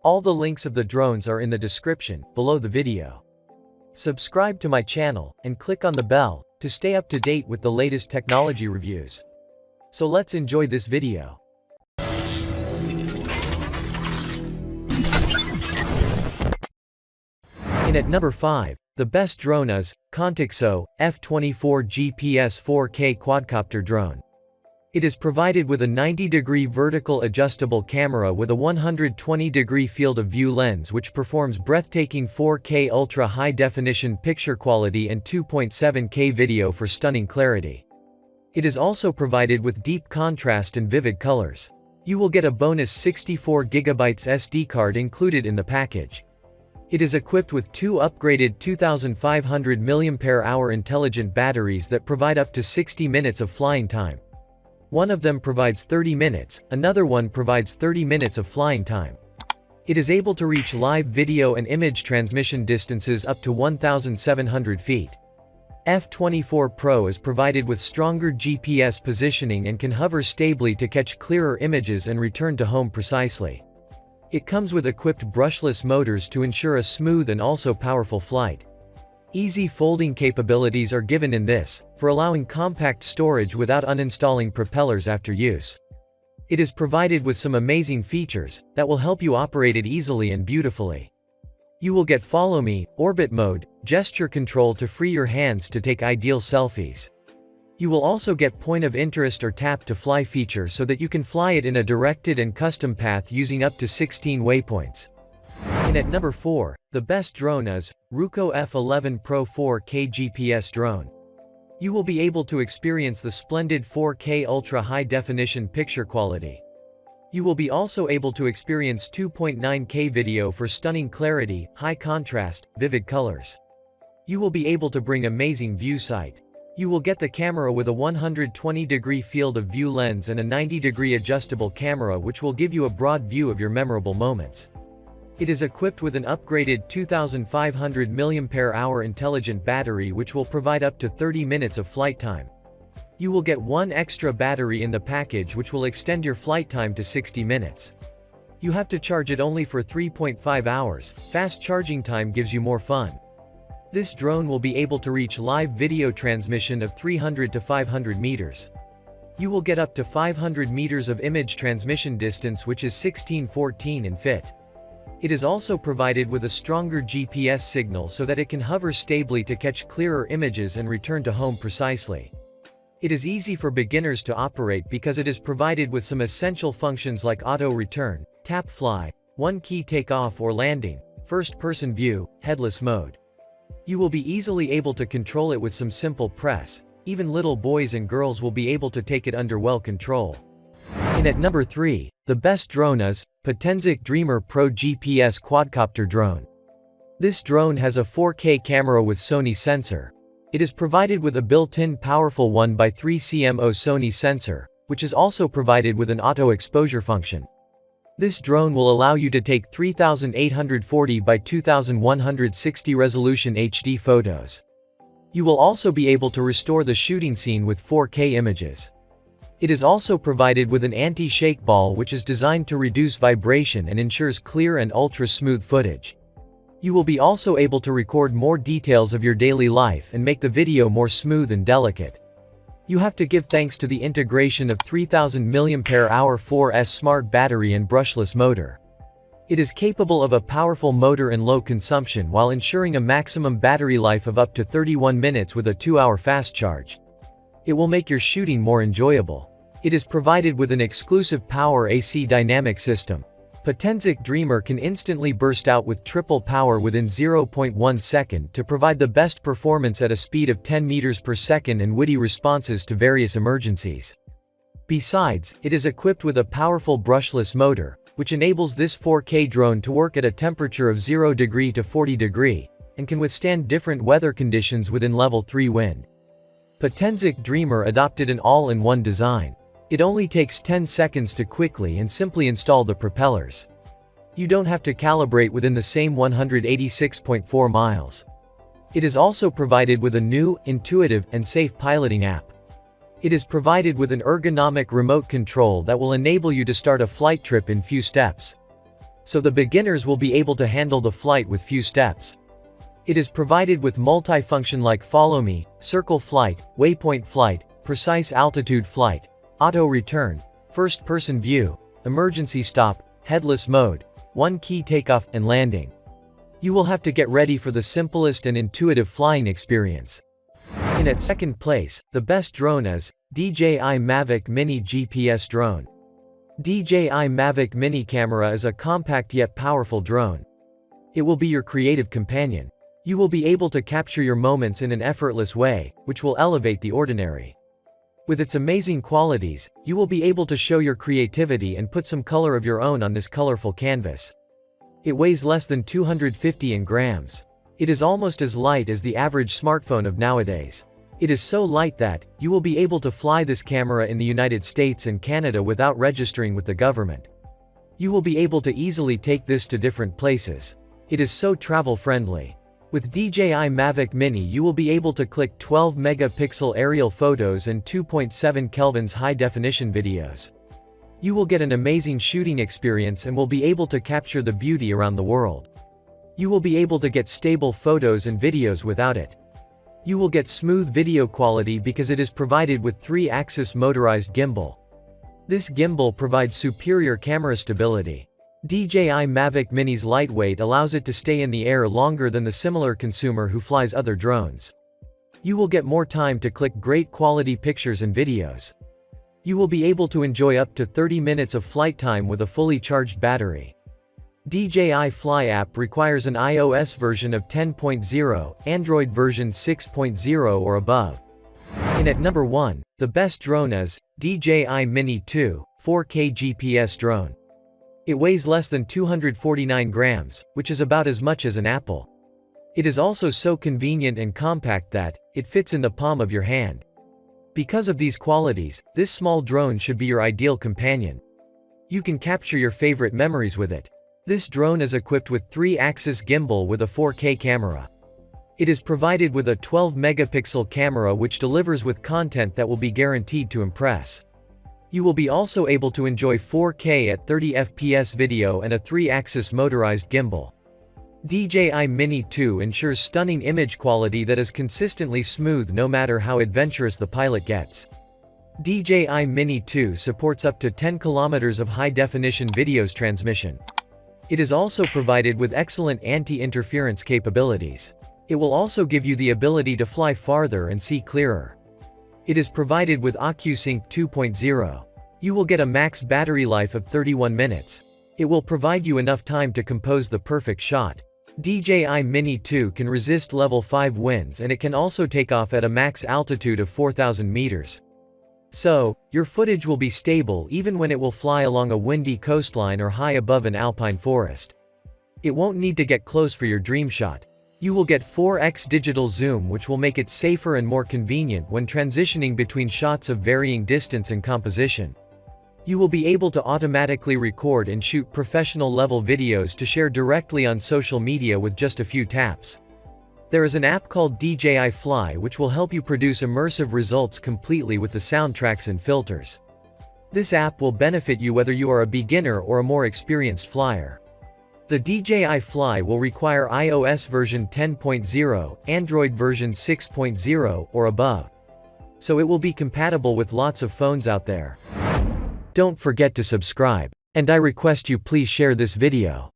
All the links of the drones are in the description below the video. Subscribe to my channel and click on the bell to stay up to date with the latest technology reviews. So let's enjoy this video. In at number 5, the best drone is Contixo F11 GPS 4K Quadcopter drone. It is provided with a 90-degree vertical adjustable camera with a 120-degree field of view lens which performs breathtaking 4K ultra-high-definition picture quality and 2.7K video for stunning clarity. It is also provided with deep contrast and vivid colors. You will get a bonus 64GB SD card included in the package. It is equipped with two upgraded 2500 mAh intelligent batteries that provide up to 60 minutes of flying time. One of them provides 30 minutes, another one provides 30 minutes of flying time. It is able to reach live video and image transmission distances up to 1,700 feet. F11 Pro is provided with stronger GPS positioning and can hover stably to catch clearer images and return to home precisely. It comes with equipped brushless motors to ensure a smooth and also powerful flight. Easy folding capabilities are given in this, for allowing compact storage without uninstalling propellers after use. It is provided with some amazing features that will help you operate it easily and beautifully. You will get follow me, orbit mode, gesture control to free your hands to take ideal selfies. You will also get point of interest or tap to fly feature so that you can fly it in a directed and custom path using up to 16 waypoints. In at number 4, the best drone is Ruko F11 Pro 4K GPS drone. You will be able to experience the splendid 4K ultra-high-definition picture quality. You will be also able to experience 2.9K video for stunning clarity, high contrast, vivid colors. You will be able to bring amazing view sight. You will get the camera with a 120-degree field of view lens and a 90-degree adjustable camera which will give you a broad view of your memorable moments. It is equipped with an upgraded 2500 mAh intelligent battery which will provide up to 30 minutes of flight time. You will get one extra battery in the package which will extend your flight time to 60 minutes. You have to charge it only for 3.5 hours, fast charging time gives you more fun. This drone will be able to reach live video transmission of 300 to 500 meters. You will get up to 500 meters of image transmission distance which is 1614 in fit. It is also provided with a stronger GPS signal so that it can hover stably to catch clearer images and return to home precisely. It is easy for beginners to operate because it is provided with some essential functions like auto return, tap fly, one key takeoff or landing, first person view, headless mode. You will be easily able to control it with some simple press. Even little boys and girls will be able to take it under well control. In at number 3, the best drone is Potensic Dreamer Pro GPS Quadcopter drone. This drone has a 4K camera with Sony sensor. It is provided with a built-in powerful 1x3 cm Sony sensor, which is also provided with an auto exposure function. This drone will allow you to take 3840 by 2160 resolution HD photos. You will also be able to restore the shooting scene with 4K images. It is also provided with an anti-shake ball which is designed to reduce vibration and ensures clear and ultra-smooth footage. You will be also able to record more details of your daily life and make the video more smooth and delicate. You have to give thanks to the integration of 3000 mAh 4S smart battery and brushless motor. It is capable of a powerful motor and low consumption while ensuring a maximum battery life of up to 31 minutes with a 2-hour fast charge. It will make your shooting more enjoyable. It is provided with an exclusive power AC dynamic system. Potensic Dreamer can instantly burst out with triple power within 0.1 second to provide the best performance at a speed of 10 meters per second and witty responses to various emergencies. Besides, it is equipped with a powerful brushless motor, which enables this 4K drone to work at a temperature of 0 degree to 40 degree, and can withstand different weather conditions within level 3 wind. Potensic Dreamer adopted an all-in-one design. It only takes 10 seconds to quickly and simply install the propellers. You don't have to calibrate within the same 186.4 miles. It is also provided with a new, intuitive, and safe piloting app. It is provided with an ergonomic remote control that will enable you to start a flight trip in few steps. so the beginners will be able to handle the flight with few steps. It is provided with multi-function like Follow Me, Circle Flight, Waypoint Flight, Precise Altitude Flight, Auto Return, First-Person View, Emergency Stop, Headless Mode, One Key Takeoff and Landing. You will have to get ready for the simplest and intuitive flying experience. In at second place, the best drone is DJI Mavic Mini GPS Drone. DJI Mavic Mini camera is a compact yet powerful drone. It will be your creative companion. You will be able to capture your moments in an effortless way, which will elevate the ordinary. With its amazing qualities, you will be able to show your creativity and put some color of your own on this colorful canvas. It weighs less than 250 grams. It is almost as light as the average smartphone of nowadays. It is so light that you will be able to fly this camera in the United States and Canada without registering with the government. You will be able to easily take this to different places. It is so travel-friendly. With DJI Mavic Mini you will be able to click 12 megapixel aerial photos and 2.7 Kelvin's high-definition videos. You will get an amazing shooting experience and will be able to capture the beauty around the world. You will be able to get stable photos and videos without it. You will get smooth video quality because it is provided with 3-axis motorized gimbal. This gimbal provides superior camera stability. DJI Mavic Mini's lightweight allows it to stay in the air longer than the similar consumer who flies other drones. You will get more time to click great quality pictures and videos. You will be able to enjoy up to 30 minutes of flight time with a fully charged battery. DJI Fly app requires an iOS version of 10.0, Android version 6.0 or above. In at number 1, the best drone is DJI Mini 2, 4K GPS drone. It weighs less than 249 grams, which is about as much as an apple. It is also so convenient and compact that it fits in the palm of your hand. Because of these qualities, this small drone should be your ideal companion. You can capture your favorite memories with it. This drone is equipped with 3-axis gimbal with a 4K camera. It is provided with a 12-megapixel camera which delivers with content that will be guaranteed to impress. You will be also able to enjoy 4K at 30 FPS video and a 3-axis motorized gimbal. DJI Mini 2 ensures stunning image quality that is consistently smooth no matter how adventurous the pilot gets. DJI Mini 2 supports up to 10 kilometers of high-definition videos transmission. It is also provided with excellent anti-interference capabilities. It will also give you the ability to fly farther and see clearer. It is provided with OcuSync 2.0. You will get a max battery life of 31 minutes. It will provide you enough time to compose the perfect shot. DJI Mini 2 can resist level 5 winds and it can also take off at a max altitude of 4,000 meters. So, your footage will be stable even when it will fly along a windy coastline or high above an alpine forest. It won't need to get close for your dream shot. You will get 4x digital zoom which will make it safer and more convenient when transitioning between shots of varying distance and composition. You will be able to automatically record and shoot professional level videos to share directly on social media with just a few taps. There is an app called DJI Fly which will help you produce immersive results completely with the soundtracks and filters. This app will benefit you whether you are a beginner or a more experienced flyer. The DJI Fly will require iOS version 10.0, Android version 6.0 or above. So it will be compatible with lots of phones out there. Don't forget to subscribe. And I request you please share this video.